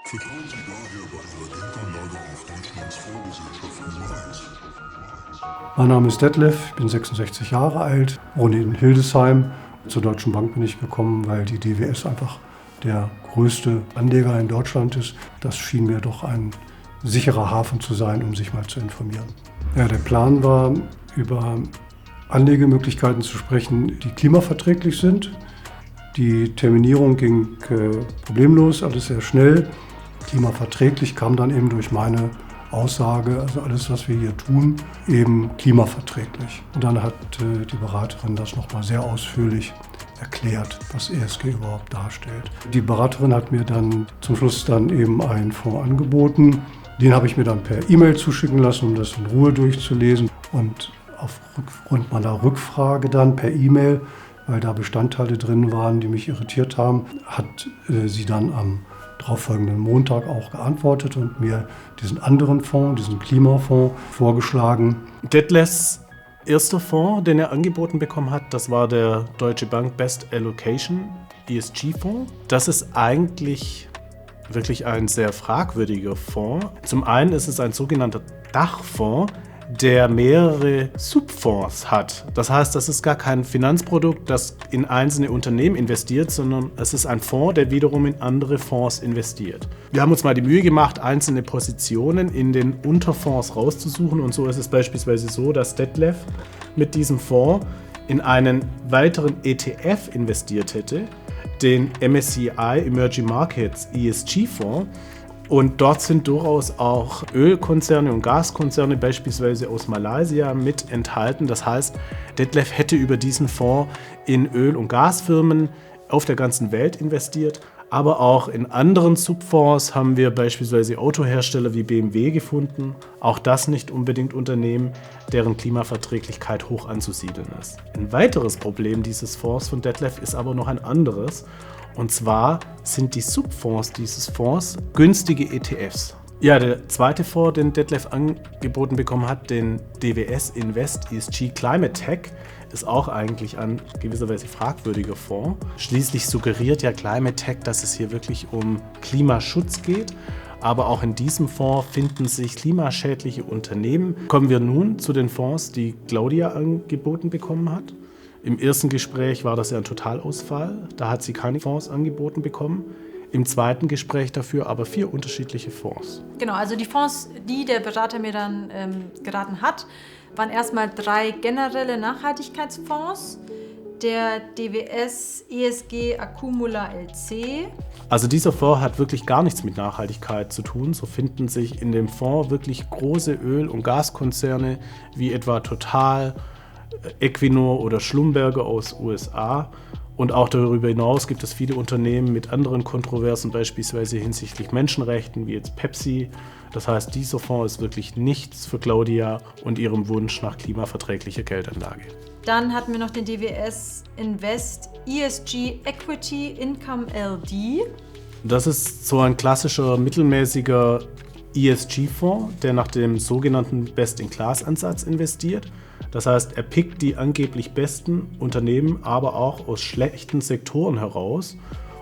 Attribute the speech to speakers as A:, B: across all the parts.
A: Vertrauen Sie daher bei Ihrer Denkanlage auf Deutschlands Fondsgesellschaft Nummer 1.
B: Mein Name ist Detlef, ich bin 66 Jahre alt, wohne in Hildesheim. Zur Deutschen Bank bin ich gekommen, weil die DWS einfach der größte Anleger in Deutschland ist. Das schien mir doch ein sicherer Hafen zu sein, um sich mal zu informieren. Ja, der Plan war, über Anlegemöglichkeiten zu sprechen, die klimaverträglich sind. Die Terminierung ging problemlos, alles sehr schnell. Klimaverträglich kam dann eben durch meine Aussage, also alles, was wir hier tun, eben klimaverträglich. Und dann hat die Beraterin das nochmal sehr ausführlich erklärt, was ESG überhaupt darstellt. Die Beraterin hat mir dann zum Schluss dann eben einen Fonds angeboten. Den habe ich mir dann per E-Mail zuschicken lassen, um das in Ruhe durchzulesen. Und aufgrund meiner Rückfrage dann per E-Mail, weil da Bestandteile drin waren, die mich irritiert haben, hat sie dann am darauffolgenden Montag auch geantwortet und mir diesen anderen Fonds, diesen Klimafonds, vorgeschlagen.
C: Detlefs erster Fonds, den er angeboten bekommen hat, das war der Deutsche Bank Best Allocation ESG-Fonds. Das ist eigentlich wirklich ein sehr fragwürdiger Fonds. Zum einen ist es ein sogenannter Dachfonds, der mehrere Subfonds hat. Das heißt, das ist gar kein Finanzprodukt, das in einzelne Unternehmen investiert, sondern es ist ein Fonds, der wiederum in andere Fonds investiert. Wir haben uns mal die Mühe gemacht, einzelne Positionen in den Unterfonds rauszusuchen, und so ist es beispielsweise so, dass Detlef mit diesem Fonds in einen weiteren ETF investiert hätte, den MSCI Emerging Markets ESG-Fonds. Und dort sind durchaus auch Ölkonzerne und Gaskonzerne beispielsweise aus Malaysia mit enthalten. Das heißt, Detlef hätte über diesen Fonds in Öl- und Gasfirmen auf der ganzen Welt investiert. Aber auch in anderen Subfonds haben wir beispielsweise Autohersteller wie BMW gefunden. Auch das nicht unbedingt Unternehmen, deren Klimaverträglichkeit hoch anzusiedeln ist. Ein weiteres Problem dieses Fonds von Detlef ist aber noch ein anderes. Und zwar sind die Subfonds dieses Fonds günstige ETFs. Ja, der zweite Fonds, den Detlef angeboten bekommen hat, den DWS Invest ESG Climate Tech, ist auch eigentlich ein gewisserweise fragwürdiger Fonds. Schließlich suggeriert ja Climate Tech, dass es hier wirklich um Klimaschutz geht. Aber auch in diesem Fonds finden sich klimaschädliche Unternehmen. Kommen wir nun zu den Fonds, die Claudia angeboten bekommen hat. Im ersten Gespräch war das ja ein Totalausfall, da hat sie keine Fonds angeboten bekommen. Im zweiten Gespräch dafür aber 4 unterschiedliche Fonds.
D: Genau, also die Fonds, die der Berater mir dann geraten hat, waren erstmal 3 generelle Nachhaltigkeitsfonds. Der DWS ESG Accumula LC.
C: Also dieser Fonds hat wirklich gar nichts mit Nachhaltigkeit zu tun. So finden sich in dem Fonds wirklich große Öl- und Gaskonzerne wie etwa Total, Equinor oder Schlumberger aus USA. Und auch darüber hinaus gibt es viele Unternehmen mit anderen Kontroversen, beispielsweise hinsichtlich Menschenrechten, wie jetzt Pepsi. Das heißt, dieser Fonds ist wirklich nichts für Claudia und ihrem Wunsch nach klimaverträglicher Geldanlage.
D: Dann hatten wir noch den DWS Invest ESG Equity Income LD.
C: Das ist so ein klassischer, mittelmäßiger ESG-Fonds, der nach dem sogenannten Best-in-Class-Ansatz investiert. Das heißt, er pickt die angeblich besten Unternehmen, aber auch aus schlechten Sektoren heraus.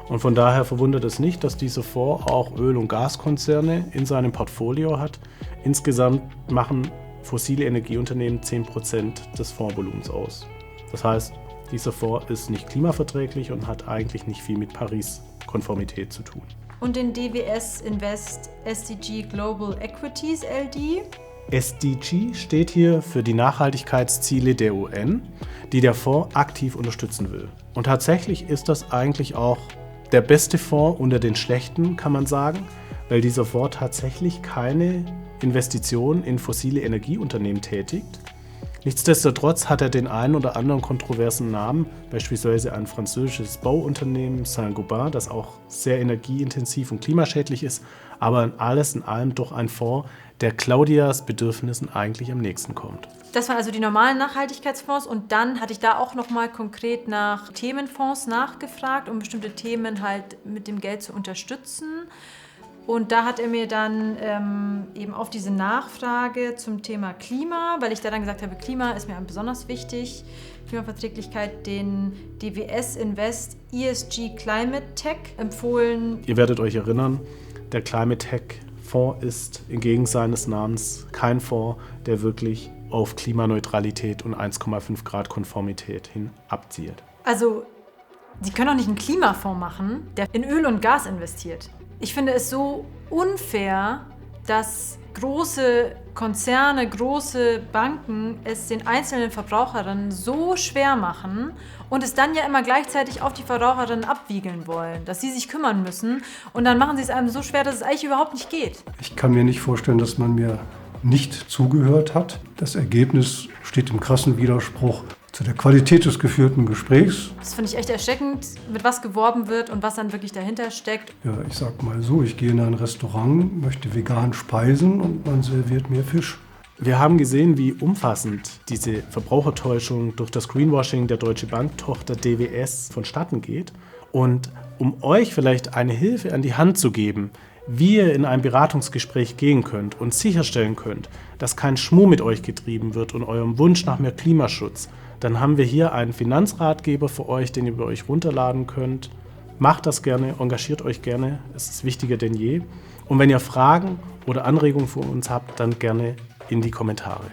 C: Und von daher verwundert es nicht, dass dieser Fonds auch Öl- und Gaskonzerne in seinem Portfolio hat. Insgesamt machen fossile Energieunternehmen 10% des Fondsvolumens aus. Das heißt, dieser Fonds ist nicht klimaverträglich und hat eigentlich nicht viel mit Paris-Konformität zu tun.
D: Und den DWS Invest SDG Global Equities LD.
C: SDG steht hier für die Nachhaltigkeitsziele der UN, die der Fonds aktiv unterstützen will. Und tatsächlich ist das eigentlich auch der beste Fonds unter den schlechten, kann man sagen, weil dieser Fonds tatsächlich keine Investitionen in fossile Energieunternehmen tätigt. Nichtsdestotrotz hat er den einen oder anderen kontroversen Namen, beispielsweise ein französisches Bauunternehmen Saint-Gobain, das auch sehr energieintensiv und klimaschädlich ist, aber alles in allem doch ein Fonds, der Claudias Bedürfnissen eigentlich am nächsten kommt.
D: Das waren also die normalen Nachhaltigkeitsfonds, und dann hatte ich da auch nochmal konkret nach Themenfonds nachgefragt, um bestimmte Themen halt mit dem Geld zu unterstützen. Und da hat er mir dann eben auf diese Nachfrage zum Thema Klima, weil ich da dann gesagt habe, Klima ist mir besonders wichtig, Klimaverträglichkeit, den DWS Invest ESG Climate Tech empfohlen.
C: Ihr werdet euch erinnern, der Climate Tech Fonds ist entgegen seines Namens kein Fonds, der wirklich auf Klimaneutralität und 1,5 Grad Konformität hin abzielt.
D: Also, Sie können doch nicht einen Klimafonds machen, der in Öl und Gas investiert. Ich finde es so unfair, dass große Konzerne, große Banken es den einzelnen Verbraucherinnen so schwer machen und es dann ja immer gleichzeitig auf die Verbraucherinnen abwiegeln wollen, dass sie sich kümmern müssen und dann machen sie es einem so schwer, dass es eigentlich überhaupt nicht geht.
B: Ich kann mir nicht vorstellen, dass man mir nicht zugehört hat. Das Ergebnis steht im krassen Widerspruch zu der Qualität des geführten Gesprächs.
D: Das finde ich echt erschreckend, mit was geworben wird und was dann wirklich dahinter steckt.
B: Ja, ich sag mal so, ich gehe in ein Restaurant, möchte vegan speisen und man serviert mir Fisch.
C: Wir haben gesehen, wie umfassend diese Verbrauchertäuschung durch das Greenwashing der Deutsche Bank-Tochter DWS vonstatten geht. Und um euch vielleicht eine Hilfe an die Hand zu geben, wie ihr in ein Beratungsgespräch gehen könnt und sicherstellen könnt, dass kein Schmuh mit euch getrieben wird und eurem Wunsch nach mehr Klimaschutz, dann haben wir hier einen Finanzratgeber für euch, den ihr bei euch runterladen könnt. Macht das gerne, engagiert euch gerne, es ist wichtiger denn je. Und wenn ihr Fragen oder Anregungen für uns habt, dann gerne in die Kommentare.